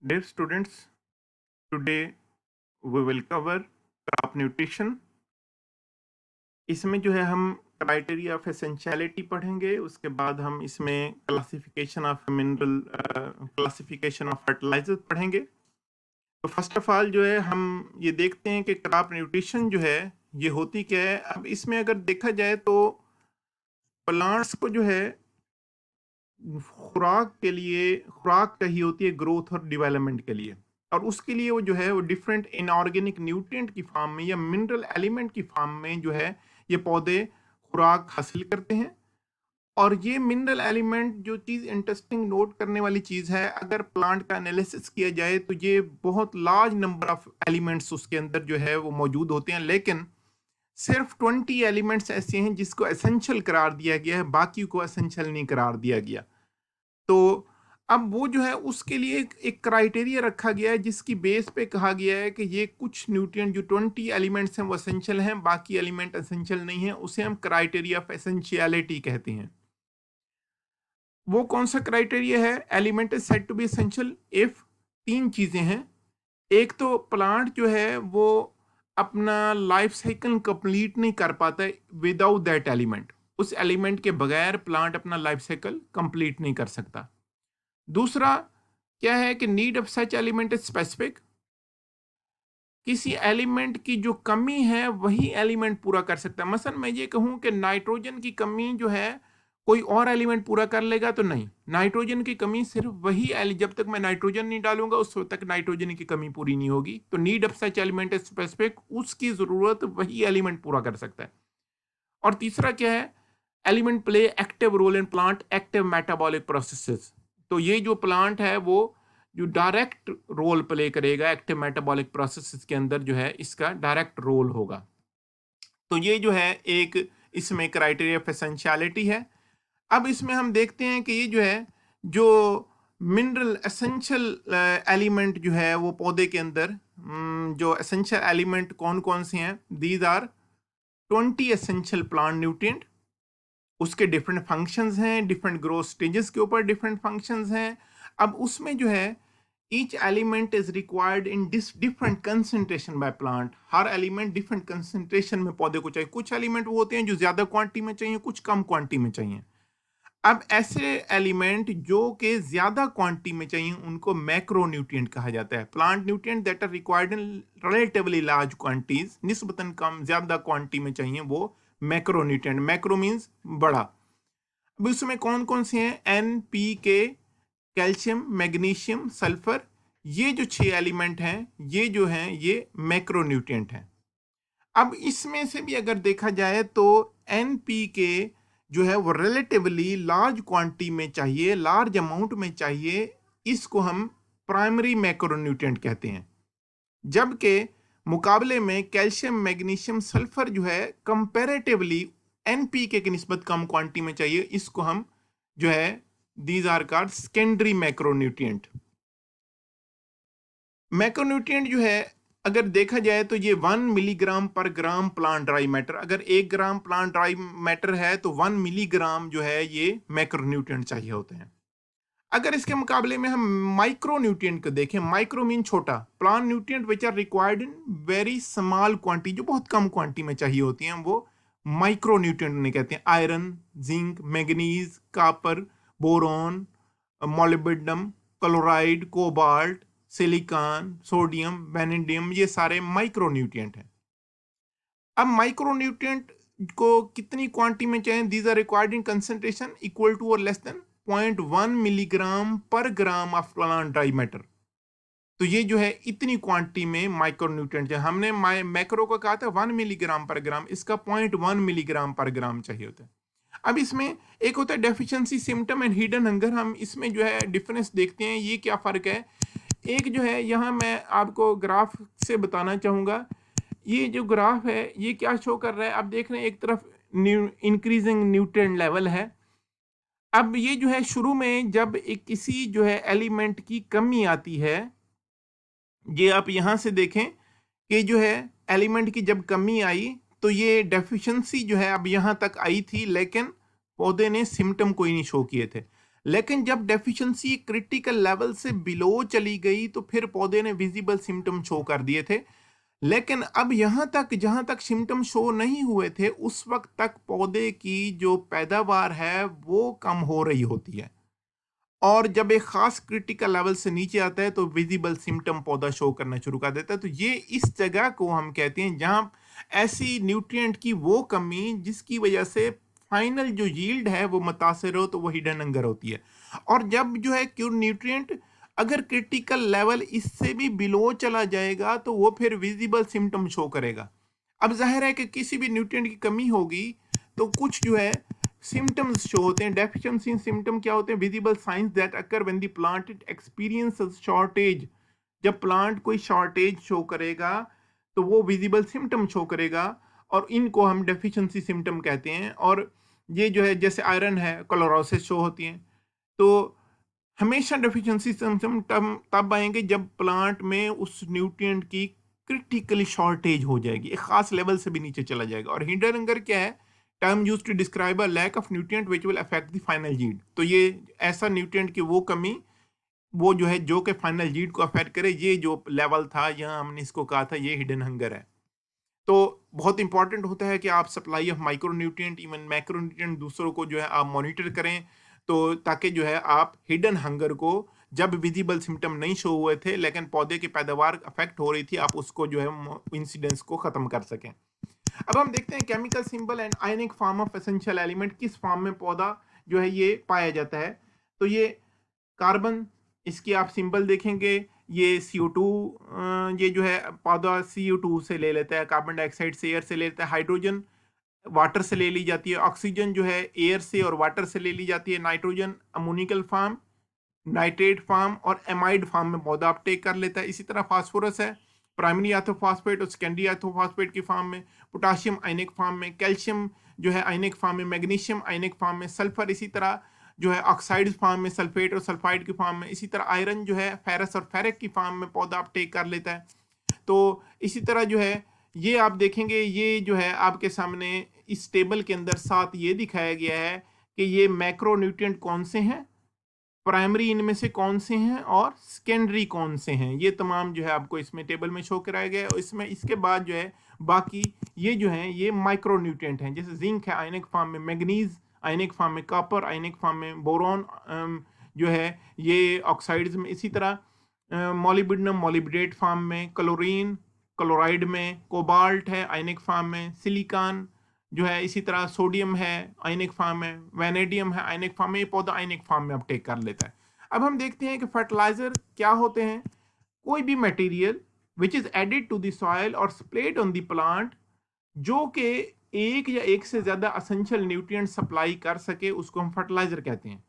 Dear students, today we will cover crop nutrition. इसमें जो है हम क्राइटेरिया ऑफ एसेंशियलिटी पढ़ेंगे, उसके बाद हम इसमें classification of mineral classification of fertilizer पढ़ेंगे। तो फर्स्ट ऑफ ऑल जो है हम ये देखते हैं कि क्रॉप न्यूट्रिशन जो है ये होती क्या है। अब इसमें अगर देखा जाए तो प्लांट्स को जो है खुराक चाहिए होती है ग्रोथ और डेवलपमेंट के लिए, और उसके लिए वो जो है वो डिफरेंट इनऑर्गेनिक न्यूट्रिएंट की फॉर्म में या मिनरल एलिमेंट की फॉर्म में जो है ये पौधे खुराक हासिल करते हैं। और ये मिनरल एलिमेंट जो चीज़ इंटरेस्टिंग नोट करने वाली चीज़ है, अगर प्लांट का एनालिसिस किया जाए तो ये बहुत लार्ज नंबर ऑफ एलिमेंट्स उसके अंदर जो है वो मौजूद होते हैं, लेकिन सिर्फ 20 एलिमेंट्स ऐसे हैं जिसको एसेंशियल करार दिया गया है, बाकी को एसेंशियल नहीं करार दिया गया। तो अब वो जो है उसके लिए एक क्राइटेरिया रखा गया है जिसकी बेस पे कहा गया है कि ये कुछ न्यूट्रिएंट जो 20 एलिमेंट्स हैं वो एसेंशियल हैं, बाकी एलिमेंट एसेंशियल नहीं है। उसे हम क्राइटेरिया ऑफ एसेंशियलिटी कहते हैं। वो कौन सा क्राइटेरिया है? Element is said to be essential if तीन चीजें हैं। एक तो प्लांट जो है वो अपना लाइफ साइकिल कंप्लीट नहीं कर पाता विदाउट दैट एलिमेंट। उस एलिमेंट के बगैर प्लांट अपना लाइफ साइकिल कंप्लीट नहीं कर सकता। दूसरा क्या है कि need of such element is specific. किसी एलिमेंट की जो कमी है वही एलिमेंट पूरा कर सकता है। मसलन मैं ये कहूं कि नाइट्रोजन की कमी जो है कोई और एलिमेंट पूरा कर लेगा तो नहीं, नाइट्रोजन की कमी सिर्फ वही जब तक मैं नाइट्रोजन नहीं डालूंगा उस वक्त तक नाइट्रोजन की कमी पूरी नहीं होगी। तो need of such element is specific, उसकी जरूरत वही एलिमेंट पूरा कर सकता है। और तीसरा क्या है? Element play active role in plant active metabolic processes. तो ये जो प्लांट है वो जो डायरेक्ट रोल प्ले करेगा एक्टिव मेटाबॉलिक प्रोसेसेस के अंदर, जो है इसका डायरेक्ट रोल होगा। तो ये जो है एक इसमें क्राइटेरिया ऑफ एसेंशियलिटी है। अब इसमें हम देखते हैं कि ये जो है जो मिनरल एसेंशियल एलिमेंट जो है वो पौधे के अंदर जो एसेंशियल एलिमेंट कौन कौन से हैं? These are 20 essential plant nutrient. उसके डिफरेंट फंक्शंस हैं, डिफरेंट ग्रोथ स्टेजेस के ऊपर डिफरेंट फंक्शंस हैं। अब उसमें जो है each element is required in different concentration by plant. हर एलिमेंट डिफरेंट कंसंट्रेशन में पौधे को चाहिए। कुछ एलिमेंट वो होते हैं जो ज्यादा क्वांटिटी में चाहिए, कुछ कम क्वांटिटी में चाहिए। अब ऐसे एलिमेंट जो कि ज्यादा क्वांटिटी में चाहिए उनको मैक्रोन्यूट्रिएंट कहा जाता है। Plant nutrient that are required in relatively large quantities, निस्बतन कम ज्यादा क्वांटिटी में चाहिए, वो मैक्रोन्यूट्रिएंट। मैक्रो मींस बड़ा। अब उसमें कौन कौन से हैं? एन, पी के, कैल्शियम, मैग्नीशियम, सल्फर। ये जो 6 एलिमेंट हैं ये जो हैं ये मैक्रोन्यूट्रिएंट हैं। अब इसमें से भी अगर देखा जाए तो एनपीके जो है वो रिलेटिवली लार्ज क्वांटिटी में चाहिए, लार्ज अमाउंट में चाहिए। इसको हम प्राइमरी मैक्रोन्यूट्रिएंट कहते हैं। जबकि मुकाबले में कैल्शियम, मैग्नीशियम, सल्फर जो है कंपैरेटिवली एनपीके की निस्बत कम क्वांटिटी में चाहिए। इसको हम जो है these are called secondary macronutrient. Macronutrient जो है अगर देखा जाए तो ये 1 milligram per gram plant dry matter. अगर 1 ग्राम प्लांट ड्राई मैटर है तो 1 मिलीग्राम जो है ये मैक्रोन्यूट्रिएंट चाहिए होते हैं। अगर इसके मुकाबले में हम माइक्रोन्यूट्रिएंट को देखें, माइक्रो मीन छोटा, plant nutrient which are required in very small quantity, जो बहुत कम क्वांटिटी में चाहिए होती हैं, वो माइक्रोन्यूट्रिएंट उन्हें कहते हैं। Iron, zinc, manganese, copper, boron, molybdenum, chloride, cobalt, silicon, sodium, vanadium, ये सारे माइक्रोन्यूट्रिएंट हैं। अब माइक्रोन्यूट्रिएंट को कितनी क्वांटिटी में चाहिए? These are required in concentration equal to और less than 0.1 milligram per gram of plant dry matter. तो ये जो है इतनी क्वांटिटी में माइक्रोन्यूट्रिएंट है। हमने मैक्रो को कहा था 1 मिलीग्राम पर ग्राम, इसका 0.1 मिलीग्राम पर ग्राम चाहिए होता है। अब इसमें एक होता है deficiency symptom and hidden hunger. हम इसमें जो है डिफरेंस देखते हैं, ये क्या फर्क है। एक जो है यहाँ मैं आपको ग्राफ से बताना चाहूँगा। ये जो ग्राफ है ये क्या शो कर रहा है? आप देख रहे हैं एक तरफ इंक्रीजिंग न्यूट्रिएंट लेवल है। अब ये जो है शुरू में जब एक किसी जो है एलिमेंट की कमी आती है, ये आप यहाँ से देखें कि जो है एलिमेंट की जब कमी आई तो ये डेफिशिएंसी जो है अब यहाँ तक आई थी, लेकिन पौधे ने सिम्टम कोई नहीं शो किए थे। लेकिन जब डेफिशिएंसी क्रिटिकल लेवल से बिलो चली गई तो फिर पौधे ने विजिबल सिम्टम शो कर दिए थे। लेकिन अब यहाँ तक जहाँ तक सिम्टम शो नहीं हुए थे उस वक्त तक पौधे की जो पैदावार है वो कम हो रही होती है, और जब एक खास क्रिटिकल लेवल से नीचे आता है तो विजिबल सिम्टम पौधा शो करना शुरू कर देता है। तो ये इस जगह को हम कहते हैं जहां ऐसी न्यूट्रिएंट की वो कमी जिसकी वजह से फाइनल जो यील्ड है वो मुतासर हो, तो वो हिडन हंगर होती है। और जब जो है क्यों न्यूट्रिएंट अगर क्रिटिकल लेवल इससे भी बिलो चला जाएगा तो वो फिर विजिबल सिम्टम शो करेगा। अब जाहिर है कि किसी भी न्यूट्रिएंट की कमी होगी तो कुछ जो है सिम्टम्स शो होते हैं। डेफिशिएंसी सिम्टम क्या होते हैं? Visible science that occur when the plant experiences shortage. जब प्लांट कोई शॉर्टेज शो करेगा तो वो विजिबल सिम्टम शो करेगा, और इनको हम डेफिशिएंसी सिम्टम कहते हैं। और ये जो है जैसे आयरन है, क्लोरोसिस शो होती है। तो हमेशा डेफिशिएंसी सिम्टम तब आएंगे जब प्लांट में उस न्यूट्रिएंट की क्रिटिकली शॉर्टेज हो जाएगी, एक खास लेवल से भी नीचे चला जाएगा। और हिडन हंगर क्या है? Term used to describe a lack of nutrient which will affect the final yield. तो ये ऐसा न्यूट्रिएंट की वो कमी, वो जो है जो कि फाइनल यील्ड को अफेक्ट करे, ये जो लेवल था यहाँ हमने इसको कहा था, ये हिडन हंगर है। तो बहुत इंपॉर्टेंट होता है कि आप supply of micro nutrient even macro nutrient दूसरों को जो है आप मॉनिटर करें, तो ताकि जो है आप हिडन हंगर को, जब विजिबल सिम्टम नहीं शो हुए थे लेकिन पौधे की पैदावार अफेक्ट हो रही थी, आप उसको जो है इंसिडेंस को खत्म कर सकें। अब हम देखते हैं chemical symbol and ionic form of essential element, किस फॉर्म में पौधा जो है ये पाया जाता है। तो ये कार्बन, इसकी आप सिंबल देखेंगे, ये CO2, ये जो है पौधा CO2 से ले लेता है, कार्बन डाइऑक्साइड से, एयर से ले लेता है, हाइड्रोजन वाटर से ले ली जाती है, ऑक्सीजन जो है एयर से और वाटर से ले ली जाती है, nitrogen ammoniacal form, nitrate form और एमाइड फॉर्म में पौधा अपटेक कर लेता है। इसी तरह फास्फोरस है प्राइमरी आर्थोफॉस्फेट और सेकेंडरी आर्थोफॉस्फेट की फॉर्म में, पोटाशियम आयनिक फॉर्म में, कैल्शियम जो है आयनिक फॉर्म में, मैग्नीशियम आयनिक फॉर्म में, सल्फर इसी तरह जो है ऑक्साइड फॉर्म में, सल्फेट और सल्फाइड की फॉर्म में, इसी तरह आयरन जो है फेरस और फेरिक की फॉर्म में पौधा अपटेक कर लेता है। तो इसी तरह जो है ये आप देखेंगे, ये जो है आपके सामने इस टेबल के अंदर साथ ये दिखाया गया है कि ये मैक्रो न्यूट्रिएंट कौन से हैं, प्राइमरी इनमें से कौन से हैं और सेकेंडरी कौन से हैं, ये तमाम जो है आपको इसमें टेबल में शो कराया गया है। और इसमें इसके बाद जो है बाकी ये जो हैं ये माइक्रो न्यूट्रिएंट हैं, जैसे जिंक है आयनिक फॉर्म में, मैग्नीज आयनिक फॉर्म में, कॉपर आयनिक फॉर्म में, बोरॉन जो है ये ऑक्साइड्स में, इसी तरह मॉलिब्डेनम मॉलिब्डेट फॉर्म में, क्लोरीन क्लोराइड में, कोबाल्ट है आयनिक फॉर्म में, सिलिकॉन जो है, इसी तरह सोडियम है आयनिक फॉर्म में, वैनेडियम है आयनिक फॉर्म में, ये पौधा आयनिक फॉर्म में अपटेक कर लेता है। अब हम देखते हैं कि फर्टिलाइजर क्या होते हैं। कोई भी material which is added to the soil और स्प्रेड ऑन द प्लांट जो कि एक या एक से ज्यादा एसेंशियल न्यूट्रिएंट सप्लाई कर सके, उसको हम फर्टिलाइजर कहते हैं।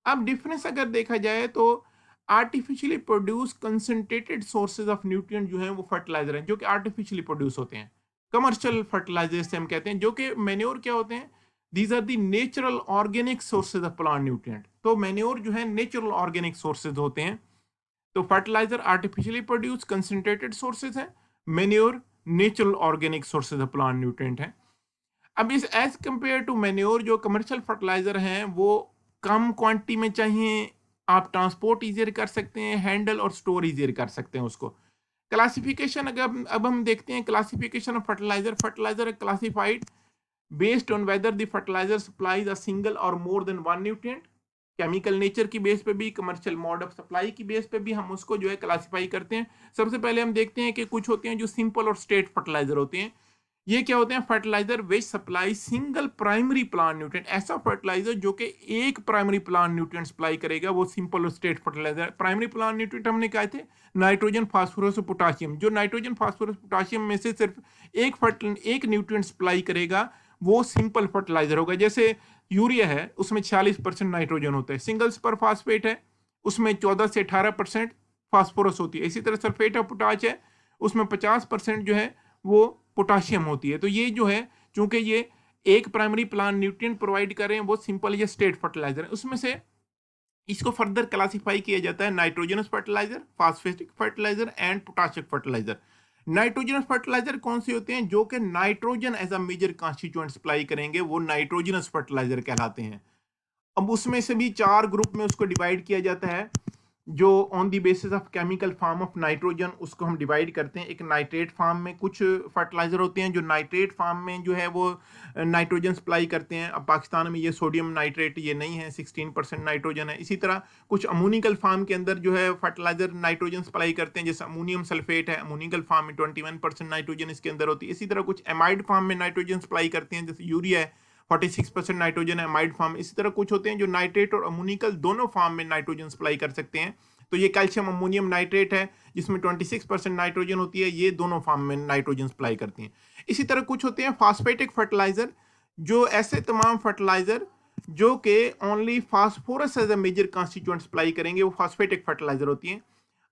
अब डिफरेंस अगर देखा जाए तो artificially produce concentrated sources of nutrient जो है वो फर्टिलाइजर हैं, जो कि आर्टिफिशियली प्रोड्यूस होते हैं। कमर्शियल फर्टिलाइजर से हम कहते हैं, जो कि मैन्योर क्या होते हैं, these are the natural organic sources of plant nutrient. तो मैन्योर जो है नेचुरल ऑर्गेनिक सोर्सेज होते हैं। तो fertiliser artificially produce concentrated sources है, manure natural organic sources of plant nutrient है। अब इस एज कंपेयर टू मैन्योर, जो कमर्शियल फर्टिलाइजर हैं वो कम क्वांटिटी में चाहिए, आप ट्रांसपोर्ट इजियर कर सकते हैं, हैंडल और स्टोर इजियर कर सकते हैं उसको। क्लासिफिकेशन अगर अब हम देखते हैं, classification of fertiliser, fertiliser classified based on whether the fertiliser supplies a single or more than one nutrient. Chemical nature की बेस पे भी, कमर्शियल मोड ऑफ सप्लाई की बेस पे भी हम उसको जो है क्लासिफाई करते हैं। सबसे पहले हम देखते हैं कि कुछ होते हैं जो सिंपल और स्ट्रेट फर्टिलाइजर होते हैं। ये क्या होते हैं? Fertilizer which supply single primary plant nutrient. ऐसा फर्टिलाइजर जो कि एक प्राइमरी प्लांट न्यूट्रिएंट सप्लाई करेगा, वो सिंपल और straight fertilizer. Primary plant nutrient हमने कहे थे नाइट्रोजन फास्फोरस और पोटाशियम। जो नाइट्रोजन फास्फोरस पोटाशियम में से सिर्फ एक न्यूट्रिएंट सप्लाई करेगा, वो सिंपल फर्टिलाइजर होगा। जैसे यूरिया है, उसमें 46% नाइट्रोजन होता है। सिंगल सुपर फास्फेट है, उसमें 14 से 18% फास्फोरस होती है। इसी तरह सल्फेट ऑफ पोटाश है, उसमें 50% जो है वो पोटाशियम होती है। तो ये जो है, चूंकि ये एक प्राइमरी प्लांट न्यूट्रिएंट प्रोवाइड कर रहे हैं, वो सिंपल या स्ट्रेट फर्टिलाइजर है। उसमें से इसको फर्दर क्लासिफाई किया जाता है nitrogenous fertiliser, phosphatic fertiliser and potassic fertiliser. Nitrogenous fertiliser कौन से होते हैं? जो कि nitrogen as a major constituent supply करेंगे, वो नाइट्रोजनस फर्टिलाइजर कहलाते हैं। अब उसमें से भी 4 ग्रुप में उसको डिवाइड किया जाता है। जो on the basis of chemical form of nitrogen उसको हम डिवाइड करते हैं। एक नाइट्रेट फॉर्म में कुछ फर्टिलाइजर होते हैं जो नाइट्रेट फॉर्म में जो है वो नाइट्रोजन सप्लाई करते हैं। अब पाकिस्तान में ये सोडियम नाइट्रेट ये नहीं है, 16% नाइट्रोजन है। इसी तरह कुछ अमोनिकल फॉर्म के अंदर जो है फर्टिलाइजर नाइट्रोजन सप्लाई करते हैं, जैसे अमोनियम सल्फेट है, अमोनिकल फॉर्म में 21% नाइट्रोजन इसके अंदर होती है। इसी तरह कुछ एमाइड फॉर्म में नाइट्रोजन सप्लाई करते हैं, जैसे यूरिया है, 46% नाइट्रोजन है एमाइड फॉर्म। इसी तरह कुछ होते हैं जो नाइट्रेट और अमोनिकल दोनों फॉर्म में नाइट्रोजन सप्लाई कर सकते हैं। तो ये कैल्शियम अमोनियम नाइट्रेट है जिसमें 26% नाइट्रोजन होती है, ये दोनों फॉर्म में नाइट्रोजन सप्लाई करती हैं। इसी तरह कुछ होते हैं फास्फेटिक फर्टिलाइजर, जो ऐसे तमाम फर्टिलाइजर जो कि only phosphorus as a major constituent supply करेंगे, वो फास्फेटिक फर्टिलाइजर होती हैं।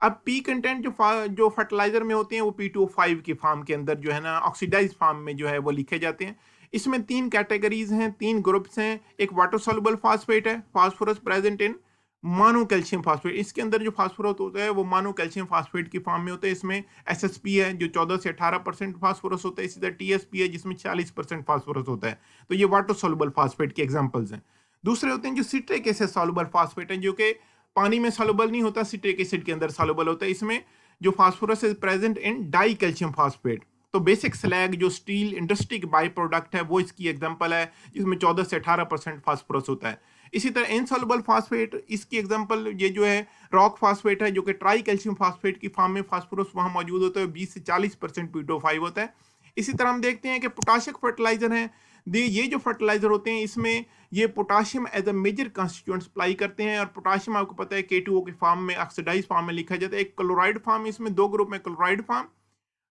अब पी कंटेंट जो फर्टिलाइजर में होते हैं वो P2O5 की फॉर्म के अंदर जो है ना ऑक्सीडाइज फॉर्म में जो है वो लिखे जाते हैं। इसमें 3 कैटेगरीज हैं, 3 ग्रुप्स हैं। एक वाटर सॉल्युबल फास्फेट है, फास्फोरस प्रेजेंट इन मानो कैल्शियम फास्फेट। इसके अंदर जो फास्फोरस होता है वो मानो कैल्शियम फास्फेट की फॉर्म में होता है। इसमें एसएसपी है जो 14 से 18% फास्फोरस होता है। इसी तरह टीएसपी है जिसमें 40% फास्फोरस होता है। तो ये वाटर सॉल्युबल फास्फेट के एग्जांपल्स हैं। दूसरे होते हैं जो सिट्रिक एसिड सॉल्युबल फास्फेट है, जो कि पानी में सॉल्युबल नहीं होता, सिट्रिक एसिड के अंदर सॉल्युबल होता है। इसमें जो phosphorus is present in die calcium phosphate. तो बेसिक स्लैग जो स्टील इंडस्ट्री के बाई प्रोडक्ट है वो इसकी एग्जांपल है, जिसमें 14 से 18% फास्फोरस होता है। इसी तरह इनसॉल्युबल फास्फेट, इसकी एग्जांपल ये जो है रॉक फास्फेट है, जो कि ट्राई कैल्शियम फास्फेट की फॉर्म में फास्फोरस वहां मौजूद होता है, 20 से 40% P2O5 होता है। इसी तरह हम देखते हैं कि पोटाशियम फर्टिलाइजर है। ये जो फर्टिलाइजर होते हैं इसमें ये potassium as a major constituent supply करते हैं। और पोटाशियम आपको पता है K2O के फॉर्म में, ऑक्सीडाइज फॉर्म में लिखा जाता है। एक क्लोराइड फॉर्म, इसमें 2 ग्रुप में, क्लोराइड फॉर्म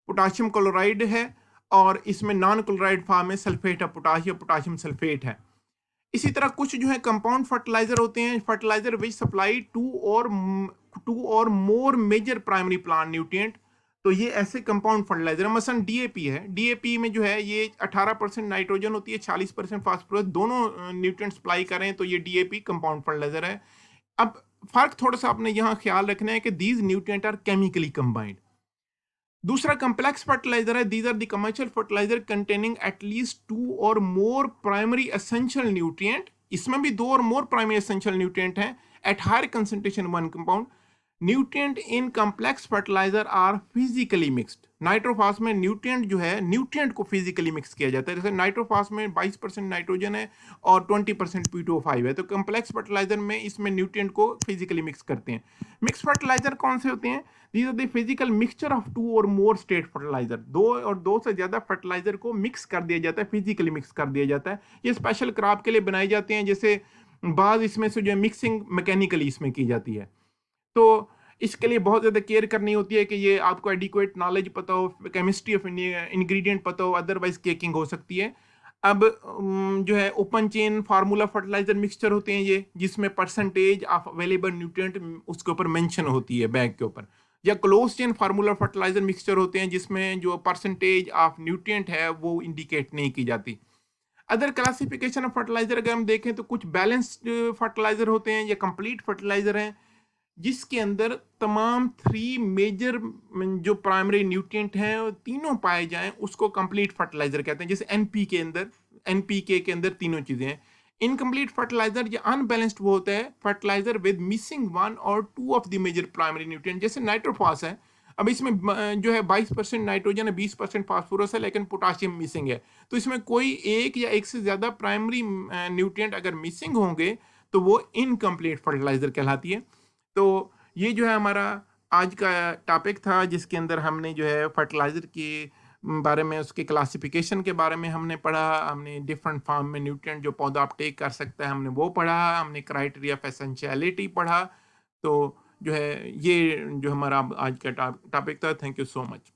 पोटाशियम क्लोराइड है, और इसमें नॉन क्लोराइड फॉर्म में सल्फेट है, पोटाशियम पोटाशियम सल्फेट है। इसी तरह कुछ जो है कंपाउंड फर्टिलाइजर होते हैं, फर्टिलाइजर विच सप्लाई टू और मोर मेजर प्राइमरी प्लांट न्यूट्रिएंट। तो ये ऐसे कंपाउंड फर्टिलाइजर, मसलन डीएपी है, डीएपी में जो है ये 18% नाइट्रोजन होती है, 40% फास्फोरस, दोनों न्यूट्रिएंट सप्लाई करें तो ये डीएपी कंपाउंड फर्टिलाइजर है। अब फर्क थोड़ा सा आपने यहाँ ख्याल रखना है कि these nutrient are chemically combined. दूसरा कंप्लेक्स फर्टिलाइजर है, these are the commercial fertilizer containing at least 2 और मोर प्राइमरी एसेंशियल न्यूट्रिएंट। इसमें भी 2 और मोर प्राइमरी एसेंशियल न्यूट्रिएंट हैं at higher concentration one compound. Nutrient in complex fertiliser are physically mixed. Nitrophos में nutrient जो है, nutrient को फिजिकली मिक्स किया जाता है। जैसे नाइट्रोफॉस में 22% नाइट्रोजन है और 20% P2O5 है, तो कॉम्प्लेक्स फर्टिलाइजर में इसमें न्यूट्रिएंट को फिजिकली मिक्स करते हैं। मिक्स फर्टिलाइजर कौन से होते हैं? These are the physical mixture of 2 or more state fertilizer। 2 और 2 से ज्यादा फर्टिलाइजर को मिक्स कर दिया जाता है, फिजिकली मिक्स कर दिया जाता है। ये स्पेशल क्रॉप के लिए बनाए जाते हैं, जैसे बाद इसमें से जो है मिक्सिंग मैकेनिकली इसमें की जाती है। तो इसके लिए बहुत ज़्यादा केयर करनी होती है कि ये आपको एडिक्वेट नॉलेज पता हो, केमिस्ट्री ऑफ इंग्रेडिएंट पता हो, अदरवाइज केकिंग हो सकती है। अब जो है open chain formula fertilizer mixture होते हैं ये, जिसमें परसेंटेज ऑफ अवेलेबल न्यूट्रिएंट उसके ऊपर मेंशन होती है बैग के ऊपर। या close chain formula fertilizer mixture होते हैं जिसमें जो परसेंटेज ऑफ न्यूट्रिएंट है वो इंडिकेट नहीं की जाती। अदर क्लासिफिकेशन ऑफ फर्टिलाइजर अगर हम देखें तो कुछ बैलेंस्ड फर्टिलाइजर होते हैं या कंप्लीट फर्टिलाइजर हैं, जिसके अंदर तमाम 3 मेजर जो प्राइमरी न्यूट्रिएंट हैं वो तीनों पाए जाएं, उसको कंप्लीट फर्टिलाइजर कहते हैं। जैसे एनपीके के अंदर तीनों चीजें हैं। इनकम्प्लीट फर्टिलाइजर या अनबैलेंस्ड वो होता है फर्टिलाइजर विद मिसिंग 1 और 2 of the major primary nutrient. जैसे नाइट्रोफॉस है, अब इसमें जो है 22% नाइट्रोजन है, 20% फास्फोरस है, लेकिन पोटाशियम मिसिंग है। तो इसमें कोई एक या एक से ज्यादा प्राइमरी न्यूट्रिएंट अगर मिसिंग होंगे तो वो इनकम्प्लीट फर्टिलाइजर कहलाती है। तो ये जो है हमारा आज का टॉपिक था, जिसके अंदर हमने जो है फर्टिलाइजर के बारे में, उसके क्लासिफिकेशन के बारे में हमने पढ़ा। हमने डिफरेंट फॉर्म में न्यूट्रिएंट जो पौधा अपटेक कर सकता है हमने वो पढ़ा। हमने क्राइटेरिया ऑफ एसेंशियलिटी पढ़ा। तो जो है ये जो हमारा आज का टॉपिक था। Thank you so much.